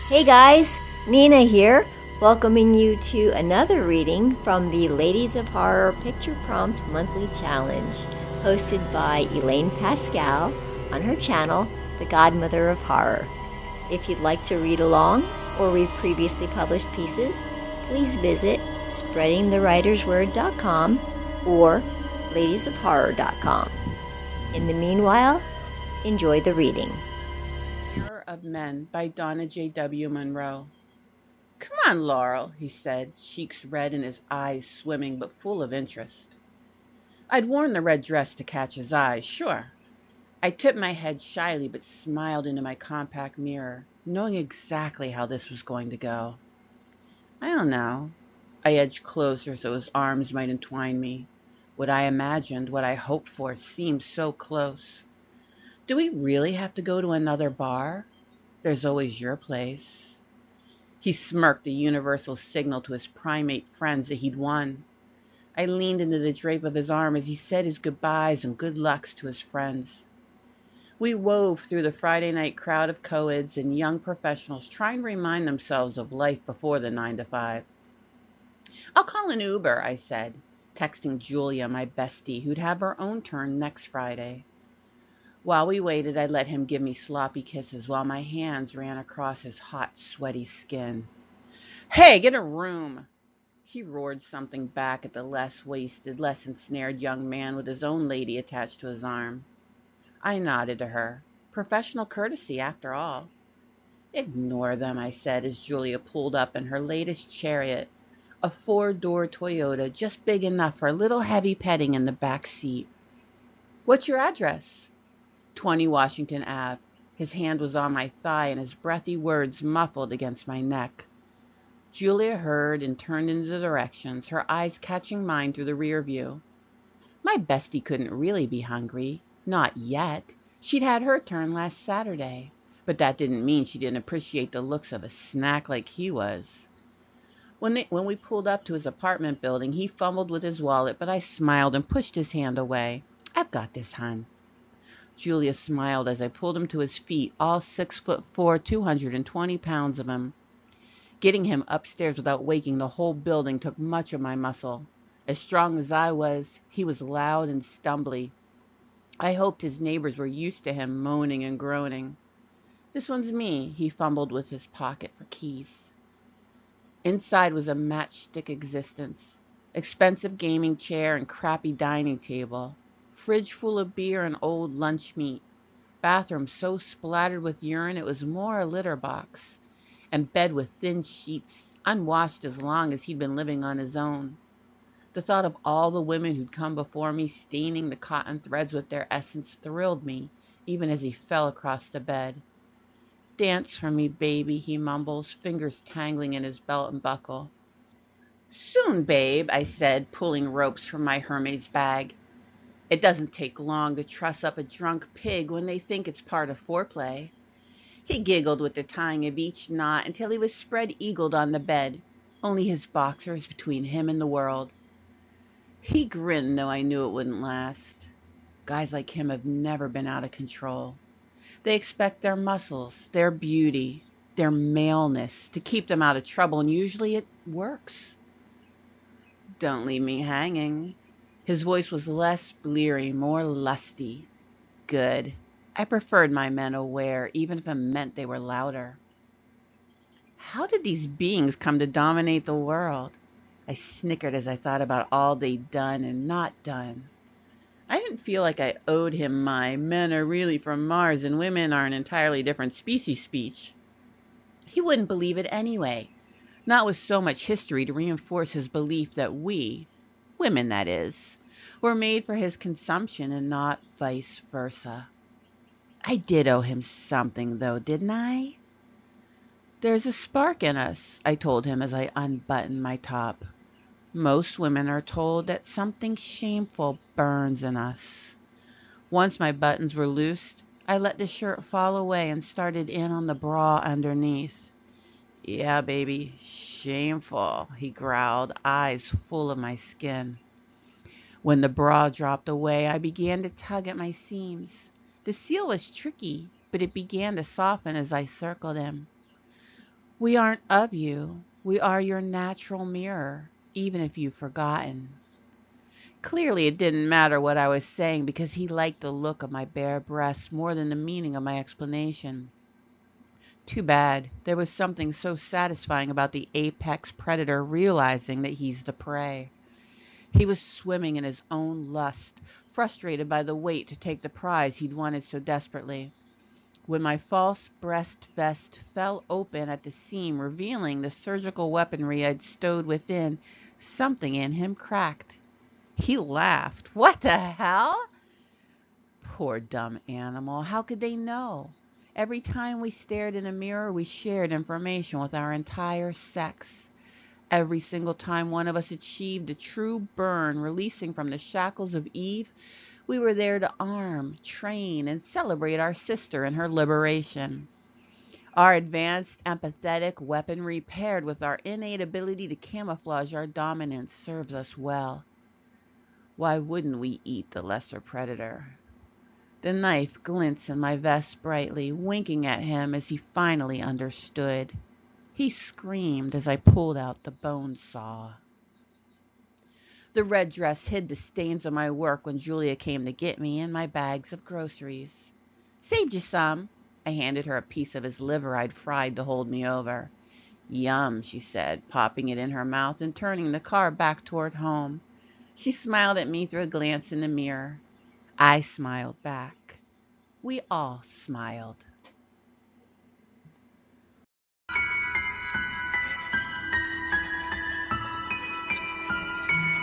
Hey guys, Nina here, welcoming you to another reading from the Ladies of Horror Picture Prompt Monthly Challenge, hosted by Elaine Pascale on her channel, The Godmother of Horror. If you'd like to read along or read previously published pieces, please visit spreadingthewritersword.com or ladiesofhorror.com. In the meanwhile, enjoy the reading. Mirror of Men by Donna J.W. Munro. Come on, Laurel, he said, cheeks red and his eyes swimming but full of interest. I'd worn the red dress to catch his eyes, sure. I tipped my head shyly but smiled into my compact mirror, knowing exactly how this was going to go. I don't know. I edged closer so his arms might entwine me. What I imagined, what I hoped for, seemed so close. Do we really have to go to another bar? There's always your place. He smirked, a universal signal to his primate friends that he'd won. I leaned into the drape of his arm as he said his goodbyes and good lucks to his friends. We wove through the Friday night crowd of co-eds and young professionals trying to remind themselves of life before the 9 to 5. I'll call an Uber, I said, texting Julia, my bestie, who'd have her own turn next Friday. While we waited, I let him give me sloppy kisses while my hands ran across his hot, sweaty skin. Hey, get a room! He roared something back at the less wasted, less ensnared young man with his own lady attached to his arm. I nodded to her. Professional courtesy, after all. Ignore them, I said as Julia pulled up in her latest chariot, a 4-door Toyota just big enough for a little heavy petting in the back seat. What's your address? 20 Washington Ave. His hand was on my thigh and his breathy words muffled against my neck. Julia heard and turned in the directions, her eyes catching mine through the rear view. My bestie couldn't really be hungry. Not yet. She'd had her turn last Saturday. But that didn't mean she didn't appreciate the looks of a snack like he was. When we pulled up to his apartment building, he fumbled with his wallet, but I smiled and pushed his hand away. I've got this, hon. Julia smiled as I pulled him to his feet, all 6'4", 220 pounds of him. Getting him upstairs without waking the whole building took much of my muscle. As strong as I was, he was loud and stumbly. I hoped his neighbors were used to him moaning and groaning. This one's me, he fumbled with his pocket for keys. Inside was a matchstick existence. Expensive gaming chair and crappy dining table. Fridge full of beer and old lunch meat. Bathroom so splattered with urine it was more a litter box. And bed with thin sheets, unwashed as long as he'd been living on his own. The thought of all the women who'd come before me staining the cotton threads with their essence thrilled me, even as he fell across the bed. Dance for me, baby, he mumbles, fingers tangling in his belt and buckle. Soon, babe, I said, pulling ropes from my Hermes bag. It doesn't take long to truss up a drunk pig when they think it's part of foreplay. He giggled with the tying of each knot until he was spread-eagled on the bed, only his boxers between him and the world. He grinned, though I knew it wouldn't last. Guys like him have never been out of control. They expect their muscles, their beauty, their maleness to keep them out of trouble, and usually it works. Don't leave me hanging. His voice was less bleary, more lusty. Good. I preferred my men aware, even if it meant they were louder. How did these beings come to dominate the world? I snickered as I thought about all they'd done and not done. I didn't feel like I owed him my "men are really from Mars and women are an entirely different speech. He wouldn't believe it anyway, not with so much history to reinforce his belief that we, women that is, were made for his consumption and not vice versa. I did owe him something, though, didn't I? There's a spark in us, I told him as I unbuttoned my top. Most women are told that something shameful burns in us. Once my buttons were loosed, I let the shirt fall away and started in on the bra underneath. Yeah, baby, shameful, he growled, eyes full of my skin. When the bra dropped away, I began to tug at my seams. The seal was tricky, but it began to soften as I circled him. We aren't of you. We are your natural mirror, even if you've forgotten. Clearly, it didn't matter what I was saying because he liked the look of my bare breasts more than the meaning of my explanation. Too bad. There was something so satisfying about the apex predator realizing that he's the prey. He was swimming in his own lust, frustrated by the wait to take the prize he'd wanted so desperately. When my false breast vest fell open at the seam, revealing the surgical weaponry I'd stowed within, something in him cracked. He laughed. What the hell? Poor dumb animal. How could they know? Every time we stared in a mirror, we shared information with our entire sex. Every single time one of us achieved a true burn, releasing from the shackles of Eve, we were there to arm, train, and celebrate our sister in her liberation. Our advanced empathetic weaponry paired with our innate ability to camouflage our dominance serves us well. Why wouldn't we eat the lesser predator? The knife glints in my vest brightly, winking at him as he finally understood. He screamed as I pulled out the bone saw. The red dress hid the stains of my work when Julia came to get me and my bags of groceries. Saved you some. I handed her a piece of his liver I'd fried to hold me over. Yum, she said, popping it in her mouth and turning the car back toward home. She smiled at me through a glance in the mirror. I smiled back. We all smiled.